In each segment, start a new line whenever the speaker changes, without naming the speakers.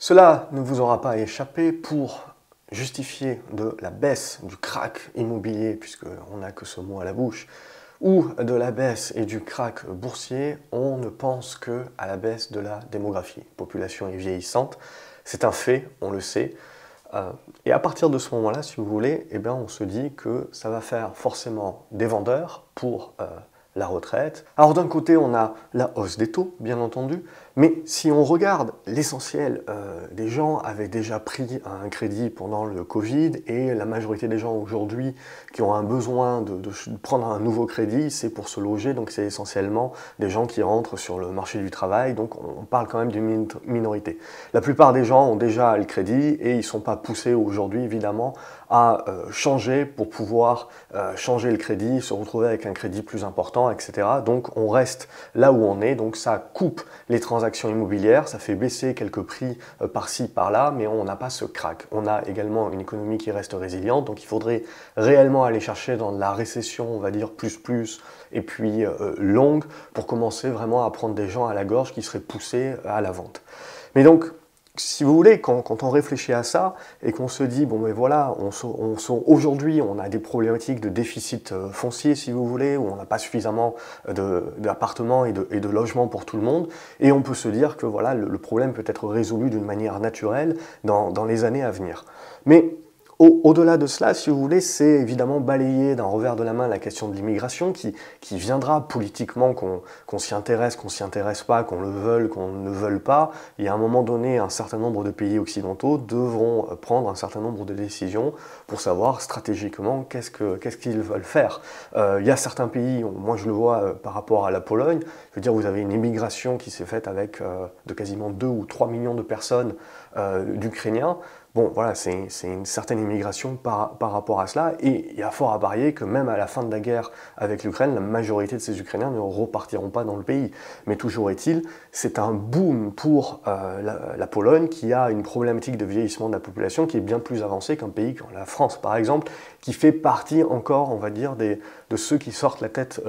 Cela ne vous aura pas échappé pour justifier de la baisse du krach immobilier, puisqu'on n'a que ce mot à la bouche, ou de la baisse et du krach boursier, on ne pense que à la baisse de la démographie. La population est vieillissante, c'est un fait, on le sait. Et à partir de ce moment-là, si vous voulez, eh bien, on se dit que ça va faire forcément des vendeurs pour la retraite. Alors d'un côté, on a la hausse des taux, bien entendu, mais si on regarde l'essentiel des gens avaient déjà pris un crédit pendant le Covid et la majorité des gens aujourd'hui qui ont un besoin de prendre un nouveau crédit, c'est pour se loger, donc c'est essentiellement des gens qui rentrent sur le marché du travail, donc on parle quand même d'une minorité. La plupart des gens ont déjà le crédit et ils ne sont pas poussés aujourd'hui évidemment à changer pour pouvoir changer le crédit, se retrouver avec un crédit plus important, etc. Donc on reste là où on est, donc ça coupe les transactions immobilières, ça fait baisser quelques prix par-ci, par-là, mais on n'a pas ce krach. On a également une économie qui reste résiliente, donc il faudrait réellement aller chercher dans la récession, on va dire plus, et puis longue, pour commencer vraiment à prendre des gens à la gorge qui seraient poussés à la vente. Mais donc, si vous voulez, quand on réfléchit à ça et qu'on se dit, bon mais voilà, aujourd'hui on a des problématiques de déficit foncier si vous voulez, où on n'a pas suffisamment d'appartements et de logements pour tout le monde, et on peut se dire que voilà, le problème peut être résolu d'une manière naturelle dans les années à venir. Mais au-delà de cela, si vous voulez, c'est évidemment balayer d'un revers de la main la question de l'immigration qui viendra politiquement, qu'on s'y intéresse, qu'on s'y intéresse pas, qu'on le veuille, qu'on ne le veuille pas. Il y a un moment donné, un certain nombre de pays occidentaux devront prendre un certain nombre de décisions pour savoir stratégiquement qu'est-ce qu'ils veulent faire. Il y a certains pays, moi je le vois par rapport à la Pologne, je veux dire, vous avez une immigration qui s'est faite avec de quasiment 2 ou 3 millions de personnes d'Ukrainiens. Bon, voilà, c'est une certaine immigration par rapport à cela, et il y a fort à parier que même à la fin de la guerre avec l'Ukraine, la majorité de ces Ukrainiens ne repartiront pas dans le pays. Mais toujours est-il, c'est un boom pour la Pologne qui a une problématique de vieillissement de la population qui est bien plus avancée qu'un pays comme la France, par exemple, qui fait partie encore, on va dire, de ceux qui sortent la tête,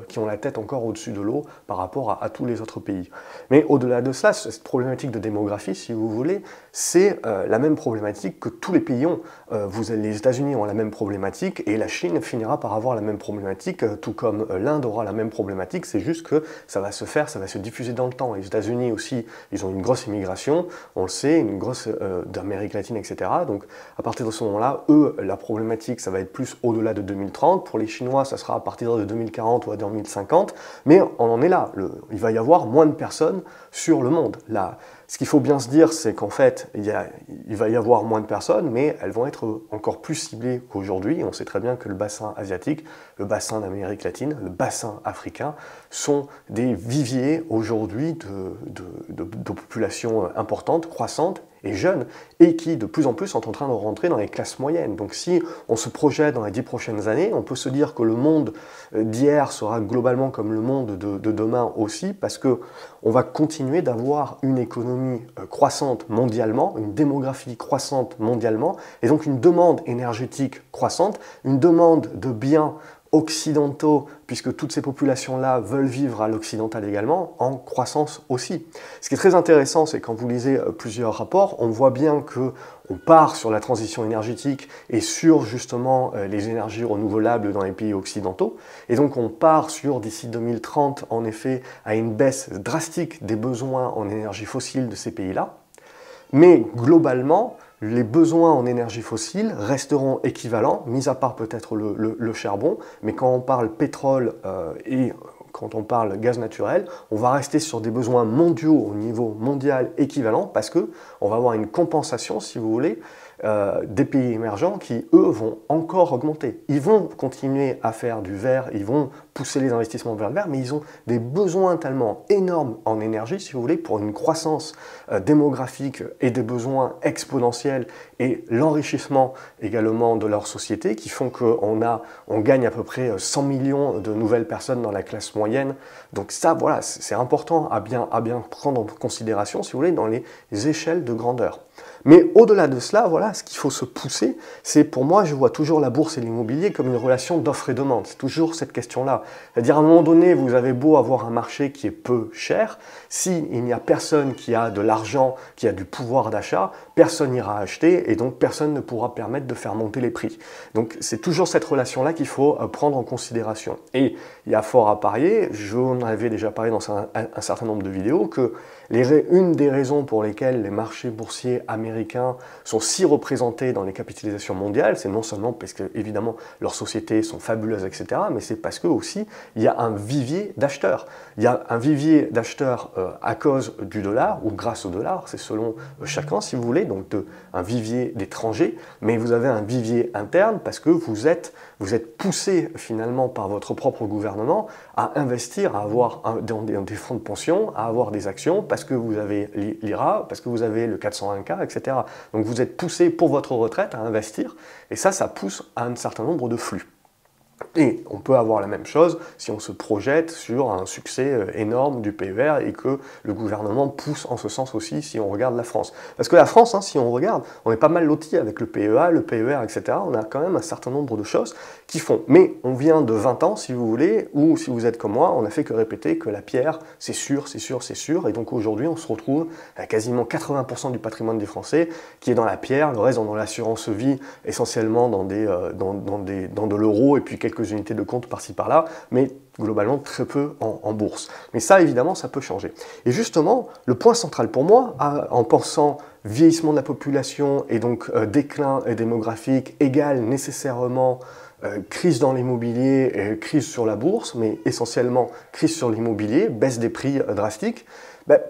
qui ont la tête encore au-dessus de l'eau par rapport à tous les autres pays. Mais au-delà de cela, cette problématique de démographie, si vous voulez, c'est la même problématique que tous les pays ont. Les États-Unis ont la même problématique et la Chine finira par avoir la même problématique, tout comme l'Inde aura la même problématique, c'est juste que ça va se faire, ça va se diffuser dans le temps. Les États-Unis aussi, ils ont une grosse immigration, on le sait, une grosse d'Amérique latine, etc. Donc à partir de ce moment-là, eux, la problématique, ça va être plus au-delà de 2030. Pour les Chinois, ça sera à partir de 2040 ou à 2050, mais on en est là. Il va y avoir moins de personnes sur le monde. Là, ce qu'il faut bien se dire, c'est qu'en fait, il va y avoir moins de personnes, mais elles vont être encore plus ciblées qu'aujourd'hui. On sait très bien que le bassin asiatique, le bassin d'Amérique latine, le bassin africain sont des viviers aujourd'hui de populations importantes, croissantes et jeunes, et qui de plus en plus sont en train de rentrer dans les classes moyennes. Donc si on se projette dans les 10 prochaines années, on peut se dire que le monde d'hier sera globalement comme le monde de demain aussi, parce que on va continuer d'avoir une économie croissante mondialement, une démographie croissante mondialement, et donc une demande énergétique croissante, une demande de biens occidentaux, puisque toutes ces populations-là veulent vivre à l'occidental également, en croissance aussi. Ce qui est très intéressant, c'est quand vous lisez plusieurs rapports, on voit bien qu'on part sur la transition énergétique et sur justement les énergies renouvelables dans les pays occidentaux, et donc on part sur, d'ici 2030, en effet, à une baisse drastique des besoins en énergie fossile de ces pays-là, mais globalement, les besoins en énergie fossile resteront équivalents, mis à part peut-être le charbon, mais quand on parle pétrole et quand on parle gaz naturel, on va rester sur des besoins mondiaux au niveau mondial équivalent parce qu'on va avoir une compensation, si vous voulez, des pays émergents qui, eux, vont encore augmenter. Ils vont continuer à faire du vert, ils vont pousser les investissements vers le vert, mais ils ont des besoins tellement énormes en énergie, si vous voulez, pour une croissance démographique et des besoins exponentiels et l'enrichissement également de leur société qui font qu'on gagne à peu près 100 millions de nouvelles personnes dans la classe moyenne. Donc ça, voilà, c'est important à bien prendre en considération, si vous voulez, dans les échelles de grandeur. Mais au-delà de cela, voilà, ce qu'il faut se pousser, c'est pour moi, je vois toujours la bourse et l'immobilier comme une relation d'offre et demande. C'est toujours cette question-là. C'est-à-dire, à un moment donné, vous avez beau avoir un marché qui est peu cher, s'il n'y a personne qui a de l'argent, qui a du pouvoir d'achat, personne n'ira acheter et donc personne ne pourra permettre de faire monter les prix. Donc, c'est toujours cette relation-là qu'il faut prendre en considération. Et il y a fort à parier, j'en avais déjà parlé dans un certain nombre de vidéos, que une des raisons pour lesquelles les marchés boursiers américains sont si représentés dans les capitalisations mondiales, c'est non seulement parce que, évidemment, leurs sociétés sont fabuleuses, etc., mais c'est parce que aussi, il y a un vivier d'acheteurs. Il y a un vivier d'acheteurs à cause du dollar, ou grâce au dollar, c'est selon chacun, si vous voulez, donc un vivier d'étrangers, mais vous avez un vivier interne parce que vous êtes poussé finalement par votre propre gouvernement à investir, à avoir des fonds de pension, à avoir des actions, parce que vous avez l'IRA, parce que vous avez le 401k, etc. Donc vous êtes poussé pour votre retraite à investir, et ça pousse à un certain nombre de flux. Et on peut avoir la même chose si on se projette sur un succès énorme du PER et que le gouvernement pousse en ce sens aussi si on regarde la France. Parce que la France, si on regarde, on est pas mal loti avec le PEA, le PER, etc. On a quand même un certain nombre de choses qui font. Mais on vient de 20 ans, si vous voulez, ou si vous êtes comme moi, on n'a fait que répéter que la pierre, c'est sûr, c'est sûr, c'est sûr. Et donc aujourd'hui, on se retrouve à quasiment 80% du patrimoine des Français qui est dans la pierre, le reste dans l'assurance vie, essentiellement dans de l'euro et puis quelques unités de compte par-ci par-là, mais globalement très peu en bourse. Mais ça, évidemment, ça peut changer. Et justement, le point central pour moi, en pensant vieillissement de la population et donc déclin démographique égale nécessairement crise dans l'immobilier, crise sur la bourse, mais essentiellement crise sur l'immobilier, baisse des prix drastiques,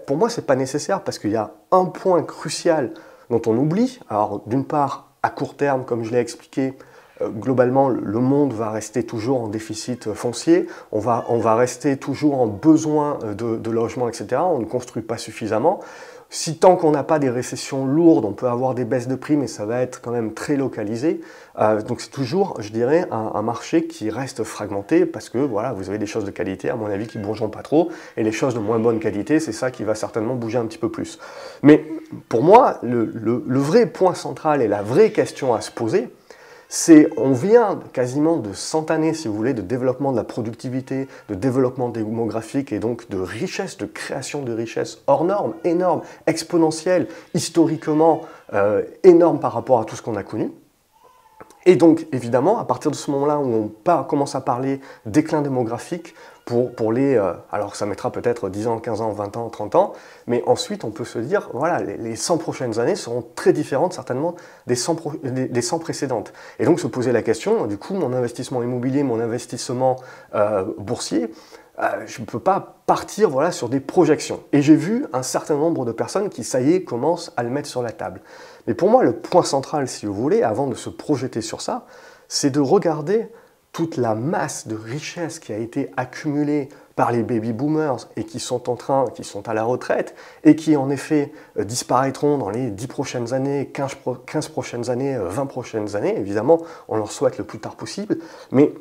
pour moi, c'est pas nécessaire parce qu'il y a un point crucial dont on oublie. Alors, d'une part, à court terme, comme je l'ai expliqué, globalement, le monde va rester toujours en déficit foncier, on va rester toujours en besoin de logements, etc. On ne construit pas suffisamment. Si tant qu'on n'a pas des récessions lourdes, on peut avoir des baisses de prix, mais ça va être quand même très localisé. Donc c'est toujours, je dirais, un marché qui reste fragmenté parce que voilà, vous avez des choses de qualité, à mon avis, qui ne bougeront pas trop, et les choses de moins bonne qualité, c'est ça qui va certainement bouger un petit peu plus. Mais pour moi, le vrai point central et la vraie question à se poser, on vient quasiment de 100 années, si vous voulez, de développement de la productivité, de développement démographique et donc de richesse, de création de richesse hors norme, énorme, exponentielle, historiquement énorme par rapport à tout ce qu'on a connu. Et donc, évidemment, à partir de ce moment-là où on commence à parler déclin démographique pour les... alors, ça mettra peut-être 10 ans, 15 ans, 20 ans, 30 ans, mais ensuite, on peut se dire, voilà, les 100 prochaines années seront très différentes, certainement, des 100 précédentes. Et donc, se poser la question, du coup, mon investissement immobilier, mon investissement boursier, je ne peux pas partir voilà, sur des projections. Et j'ai vu un certain nombre de personnes qui, ça y est, commencent à le mettre sur la table. Mais pour moi, le point central, si vous voulez, avant de se projeter sur ça, c'est de regarder toute la masse de richesse qui a été accumulée par les baby-boomers et qui sont à la retraite et qui en effet disparaîtront dans les 10 prochaines années, 15 prochaines années, 20 prochaines années. Évidemment, on leur souhaite le plus tard possible, mais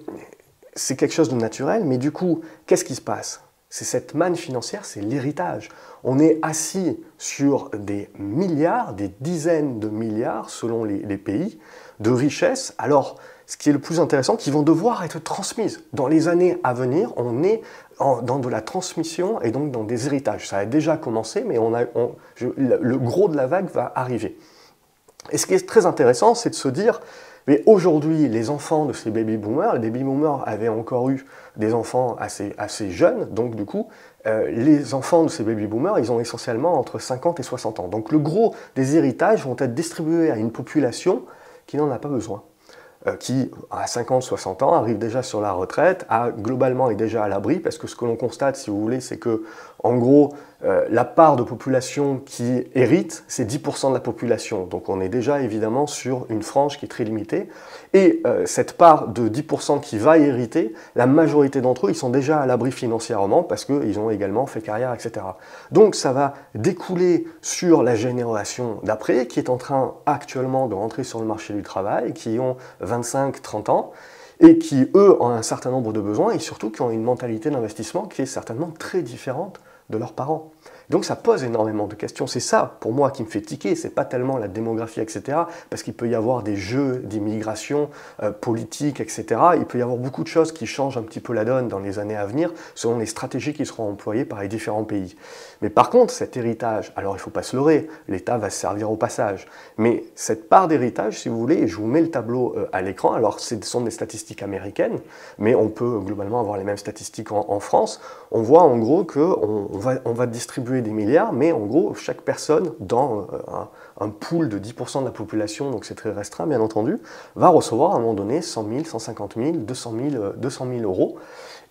c'est quelque chose de naturel. Mais du coup, qu'est-ce qui se passe ? C'est cette manne financière, c'est l'héritage. On est assis sur des milliards, des dizaines de milliards, selon les pays, de richesses. Alors, ce qui est le plus intéressant, qui vont devoir être transmises. Dans les années à venir, on est dans de la transmission et donc dans des héritages. Ça a déjà commencé, mais le gros de la vague va arriver. Et ce qui est très intéressant, c'est de se dire, mais aujourd'hui, les enfants de ces baby-boomers, les baby-boomers avaient encore eu des enfants assez jeunes, donc du coup, les enfants de ces baby-boomers, ils ont essentiellement entre 50 et 60 ans. Donc le gros des héritages vont être distribués à une population qui n'en a pas besoin, qui, à 50-60 ans, arrive déjà sur la retraite, globalement est déjà à l'abri, parce que ce que l'on constate, si vous voulez, c'est que, en gros, la part de population qui hérite, c'est 10% de la population. Donc on est déjà évidemment sur une frange qui est très limitée. Et cette part de 10% qui va hériter, la majorité d'entre eux, ils sont déjà à l'abri financièrement parce qu'ils ont également fait carrière, etc. Donc ça va découler sur la génération d'après, qui est en train actuellement de rentrer sur le marché du travail, qui ont 25-30 ans, et qui, eux, ont un certain nombre de besoins, et surtout qui ont une mentalité d'investissement qui est certainement très différente de leurs parents. Donc ça pose énormément de questions. C'est ça, pour moi, qui me fait tiquer. C'est pas tellement la démographie, etc. Parce qu'il peut y avoir des jeux d'immigration politique, etc. Il peut y avoir beaucoup de choses qui changent un petit peu la donne dans les années à venir, selon les stratégies qui seront employées par les différents pays. Mais par contre, cet héritage, alors il ne faut pas se leurrer, l'État va se servir au passage. Mais cette part d'héritage, si vous voulez, et je vous mets le tableau à l'écran, alors ce sont des statistiques américaines, mais on peut globalement avoir les mêmes statistiques en France. On voit en gros qu'on va distribuer des milliards, mais en gros, chaque personne dans un pool de 10% de la population, donc c'est très restreint bien entendu, va recevoir à un moment donné 100 000, 150 000, 200 000 euros.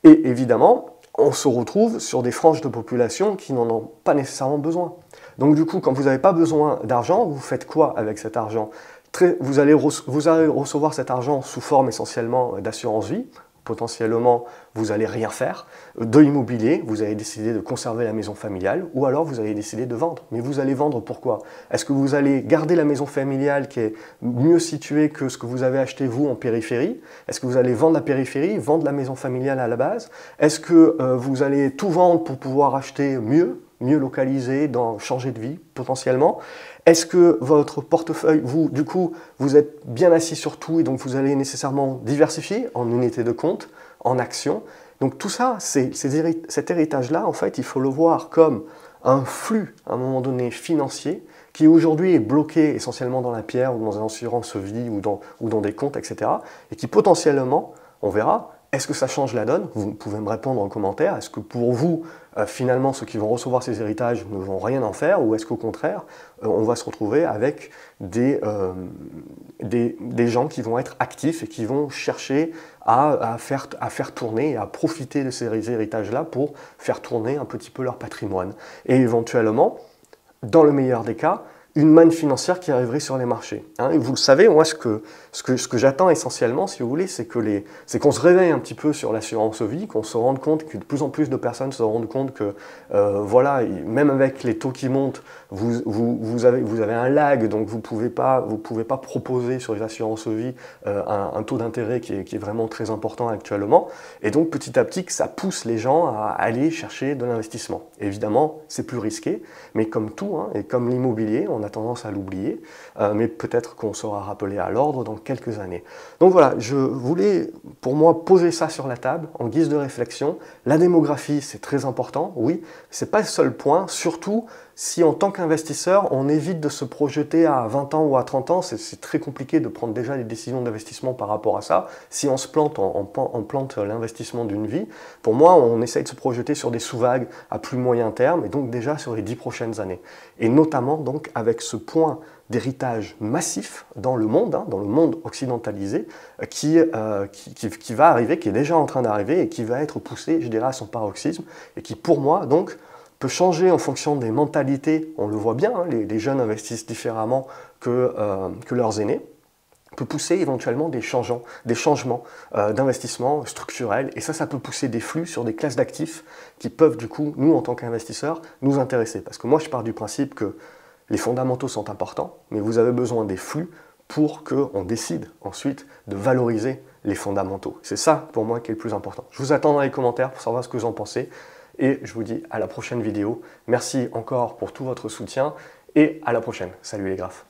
Et évidemment, on se retrouve sur des franges de population qui n'en ont pas nécessairement besoin. Donc du coup, quand vous n'avez pas besoin d'argent, vous faites quoi avec cet argent? Vous allez recevoir cet argent sous forme essentiellement d'assurance vie. Potentiellement, vous n'allez rien faire, de l'immobilier, vous allez décider de conserver la maison familiale, ou alors vous allez décider de vendre. Mais vous allez vendre pourquoi? Est-ce que vous allez garder la maison familiale qui est mieux située que ce que vous avez acheté vous en périphérie? Est-ce que vous allez vendre la périphérie, vendre la maison familiale à la base? Est-ce que vous allez tout vendre pour pouvoir acheter mieux localisé, changer de vie potentiellement? Est-ce que votre portefeuille, du coup, vous êtes bien assis sur tout et donc vous allez nécessairement diversifier en unités de compte, en actions? Donc tout ça, cet héritage-là, en fait, il faut le voir comme un flux, à un moment donné, financier, qui aujourd'hui est bloqué essentiellement dans la pierre ou dans une assurance vie ou dans des comptes, etc. et qui potentiellement, on verra, est-ce que ça change la donne? Vous pouvez me répondre en commentaire. Est-ce que pour vous, finalement, ceux qui vont recevoir ces héritages ne vont rien en faire? Ou est-ce qu'au contraire, on va se retrouver avec des gens qui vont être actifs et qui vont chercher à faire tourner et à profiter de ces héritages-là pour faire tourner un petit peu leur patrimoine? Et éventuellement, dans le meilleur des cas, une manne financière qui arriverait sur les marchés. Et vous le savez, moi, ce que j'attends essentiellement, si vous voulez, c'est qu'on se réveille un petit peu sur l'assurance vie, qu'on se rende compte que de plus en plus de personnes se rendent compte que, voilà, même avec les taux qui montent, vous avez un lag, donc vous pouvez pas proposer sur les assurances vie un taux d'intérêt qui est vraiment très important actuellement. Et donc, petit à petit, que ça pousse les gens à aller chercher de l'investissement. Évidemment, c'est plus risqué, mais comme tout, et comme l'immobilier, on a tendance à l'oublier, mais peut-être qu'on sera rappelé à l'ordre dans quelques années. Donc voilà, je voulais pour moi poser ça sur la table en guise de réflexion. La démographie, c'est très important, oui, c'est pas le seul point, surtout si en tant qu'investisseur, on évite de se projeter à 20 ans ou à 30 ans, c'est très compliqué de prendre déjà des décisions d'investissement par rapport à ça. Si on se plante, on plante l'investissement d'une vie. Pour moi, on essaye de se projeter sur des sous-vagues à plus moyen terme, et donc déjà sur les 10 prochaines années. Et notamment donc avec ce point d'héritage massif dans le monde occidentalisé, qui va arriver, qui est déjà en train d'arriver, et qui va être poussé, je dirais, à son paroxysme, et qui pour moi, donc, peut changer en fonction des mentalités. On le voit bien, les jeunes investissent différemment que leurs aînés, peut pousser éventuellement des changements d'investissement structurels, et ça peut pousser des flux sur des classes d'actifs qui peuvent du coup, nous en tant qu'investisseurs, nous intéresser. Parce que moi je pars du principe que les fondamentaux sont importants, mais vous avez besoin des flux pour qu'on décide ensuite de valoriser les fondamentaux. C'est ça pour moi qui est le plus important. Je vous attends dans les commentaires pour savoir ce que vous en pensez, et je vous dis à la prochaine vidéo. Merci encore pour tout votre soutien, et à la prochaine. Salut les graphes.